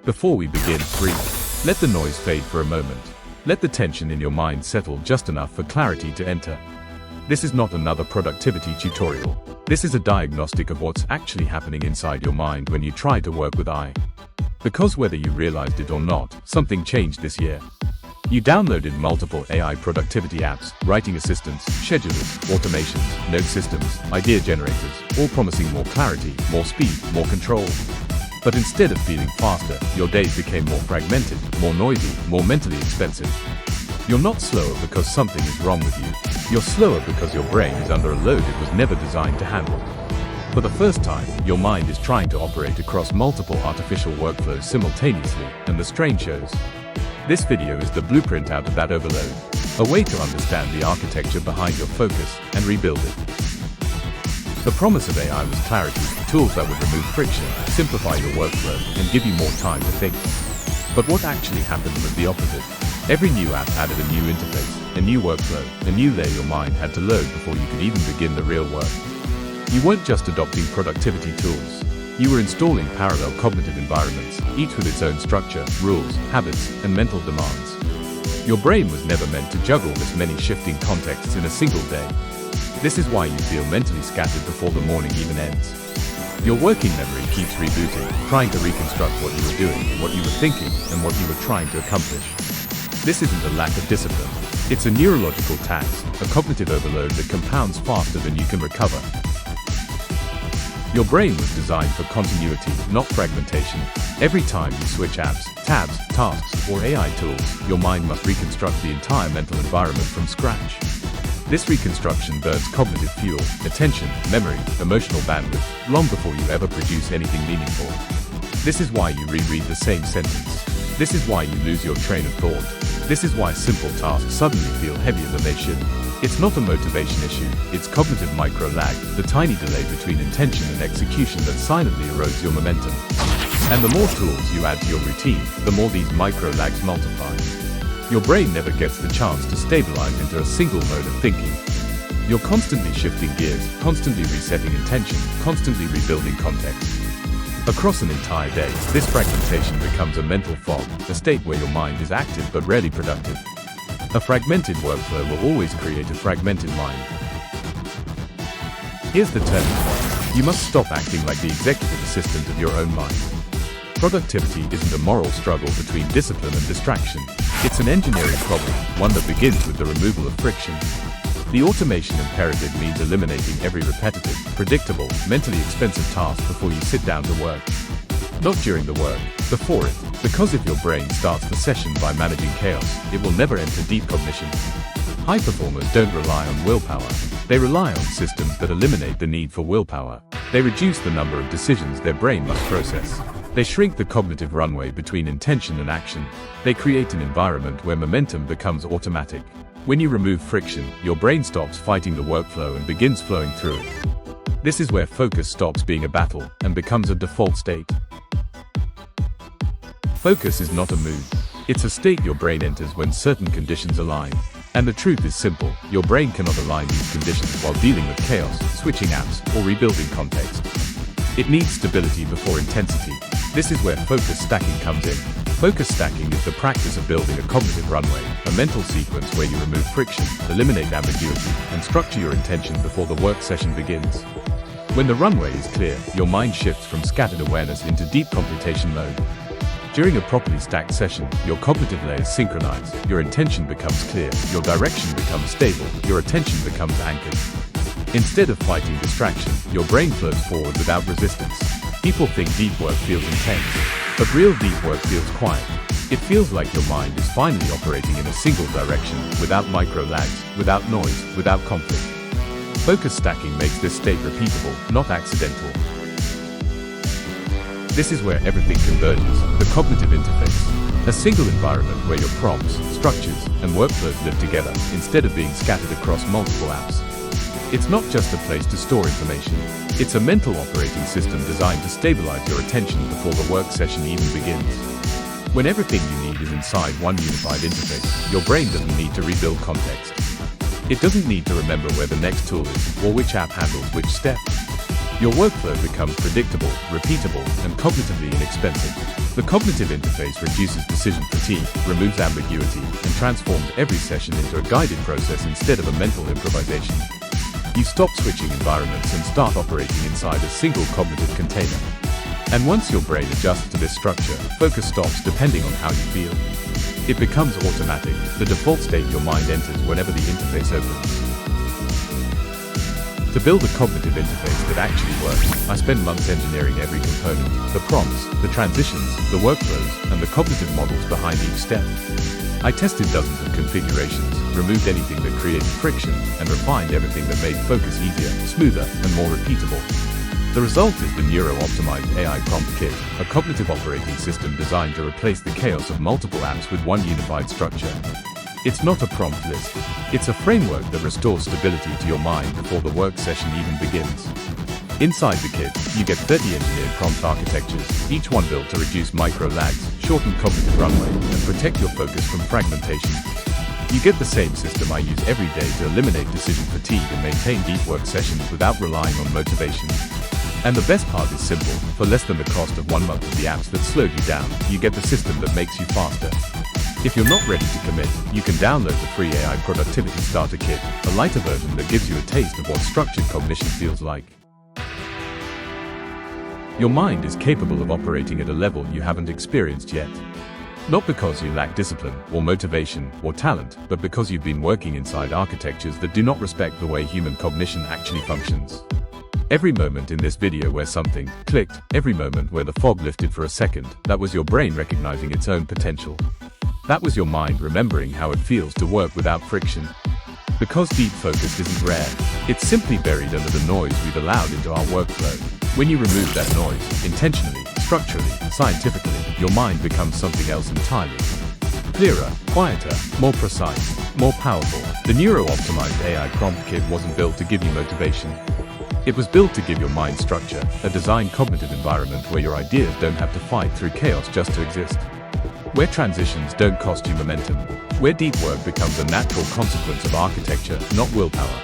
Before we begin, breathe. Let the noise fade for a moment. Let the tension in your mind settle just enough for clarity to enter. This is not another productivity tutorial. This is a diagnostic of what's actually happening inside your mind when you try to work with AI. Because whether you realized it or not, something changed this year. You downloaded multiple AI productivity apps, writing assistants, schedulers, automations, note systems, idea generators, all promising more clarity, more speed, more control. But instead of feeling faster, your days became more fragmented, more noisy, more mentally expensive. You're not slower because something is wrong with you. You're slower because your brain is under a load it was never designed to handle. For the first time, your mind is trying to operate across multiple artificial workflows simultaneously, and the strain shows. This video is the blueprint out of that overload, a way to understand the architecture behind your focus and rebuild it. The promise of AI was clarity, tools that would remove friction, simplify your workflow, and give you more time to think. But what actually happened was the opposite. Every new app added a new interface, a new workflow, a new layer your mind had to load before you could even begin the real work. You weren't just adopting productivity tools. You were installing parallel cognitive environments, each with its own structure, rules, habits, and mental demands. Your brain was never meant to juggle this many shifting contexts in a single day. This is why you feel mentally scattered before the morning even ends. Your working memory keeps rebooting, trying to reconstruct what you were doing, what you were thinking, and what you were trying to accomplish. This isn't a lack of discipline. It's a neurological tax, a cognitive overload that compounds faster than you can recover. Your brain was designed for continuity, not fragmentation. Every time you switch apps, tabs, tasks, or AI tools, your mind must reconstruct the entire mental environment from scratch. This reconstruction burns cognitive fuel, attention, memory, emotional bandwidth, long before you ever produce anything meaningful. This is why you reread the same sentence. This is why you lose your train of thought. This is why simple tasks suddenly feel heavier than they should. It's not a motivation issue, it's cognitive micro-lag, the tiny delay between intention and execution that silently erodes your momentum. And the more tools you add to your routine, the more these micro-lags multiply. Your brain never gets the chance to stabilize into a single mode of thinking. You're constantly shifting gears, constantly resetting intention, constantly rebuilding context. Across an entire day, this fragmentation becomes a mental fog, a state where your mind is active but rarely productive. A fragmented workflow will always create a fragmented mind. Here's the turning point. You must stop acting like the executive assistant of your own mind. Productivity isn't a moral struggle between discipline and distraction. It's an engineering problem, one that begins with the removal of friction. The automation imperative means eliminating every repetitive, predictable, mentally expensive task before you sit down to work. Not during the work, before it, because if your brain starts the session by managing chaos, it will never enter deep cognition. High performers don't rely on willpower. They rely on systems that eliminate the need for willpower. They reduce the number of decisions their brain must process. They shrink the cognitive runway between intention and action. They create an environment where momentum becomes automatic. When you remove friction, your brain stops fighting the workflow and begins flowing through it. This is where focus stops being a battle and becomes a default state. Focus is not a mood. It's a state your brain enters when certain conditions align. And the truth is simple, your brain cannot align these conditions while dealing with chaos, switching apps, or rebuilding context. It needs stability before intensity. This is where focus stacking comes in. Focus stacking is the practice of building a cognitive runway, a mental sequence where you remove friction, eliminate ambiguity, and structure your intention before the work session begins. When the runway is clear, your mind shifts from scattered awareness into deep computation mode. During a properly stacked session, your cognitive layers synchronize, your intention becomes clear, your direction becomes stable, your attention becomes anchored. Instead of fighting distraction, your brain flows forward without resistance. People think deep work feels intense, but real deep work feels quiet. It feels like your mind is finally operating in a single direction, without micro-lags, without noise, without conflict. Focus stacking makes this state repeatable, not accidental. This is where everything converges, the cognitive interface. A single environment where your prompts, structures, and workflows live together, instead of being scattered across multiple apps. It's not just a place to store information. It's a mental operating system designed to stabilize your attention before the work session even begins. When everything you need is inside one unified interface, your brain doesn't need to rebuild context. It doesn't need to remember where the next tool is, or which app handles which step. Your workflow becomes predictable, repeatable, and cognitively inexpensive. The cognitive interface reduces decision fatigue, removes ambiguity, and transforms every session into a guided process instead of a mental improvisation. You stop switching environments and start operating inside a single cognitive container. And once your brain adjusts to this structure, focus stops depending on how you feel. It becomes automatic, the default state your mind enters whenever the interface opens. To build a cognitive interface that actually works, I spend months engineering every component, the prompts, the transitions, the workflows, and the cognitive models behind each step. I tested dozens of configurations, removed anything that created friction, and refined everything that made focus easier, smoother, and more repeatable. The result is the Neuro-Optimized AI Prompt Kit, a cognitive operating system designed to replace the chaos of multiple apps with one unified structure. It's not a prompt list. It's a framework that restores stability to your mind before the work session even begins. Inside the kit, you get 30 engineered prompt architectures, each one built to reduce micro-lags, shorten cognitive runway, and protect your focus from fragmentation. You get the same system I use every day to eliminate decision fatigue and maintain deep work sessions without relying on motivation. And the best part is simple. For less than the cost of 1 month of the apps that slowed you down, you get the system that makes you faster. If you're not ready to commit, you can download the free AI Productivity Starter Kit, a lighter version that gives you a taste of what structured cognition feels like. Your mind is capable of operating at a level you haven't experienced yet. Not because you lack discipline, or motivation, or talent, but because you've been working inside architectures that do not respect the way human cognition actually functions. Every moment in this video where something clicked, every moment where the fog lifted for a second, that was your brain recognizing its own potential. That was your mind remembering how it feels to work without friction. Because deep focus isn't rare, it's simply buried under the noise we've allowed into our workflow. When you remove that noise, intentionally, structurally, scientifically, your mind becomes something else entirely. Clearer, quieter, more precise, more powerful. The Neuro-Optimized AI Prompt Kit wasn't built to give you motivation. It was built to give your mind structure, a designed cognitive environment where your ideas don't have to fight through chaos just to exist. Where transitions don't cost you momentum. Where deep work becomes a natural consequence of architecture, not willpower.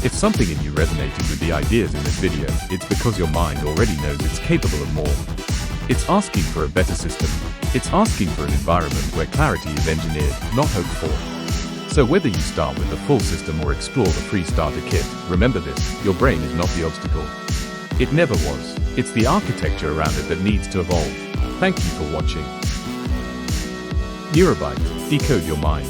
If something in you resonated with the ideas in this video, it's because your mind already knows it's capable of more. It's asking for a better system. It's asking for an environment where clarity is engineered, not hoped for. So whether you start with the full system or explore the free starter kit, remember this, your brain is not the obstacle. It never was. It's the architecture around it that needs to evolve. Thank you for watching. Neurabyte, decode your mind.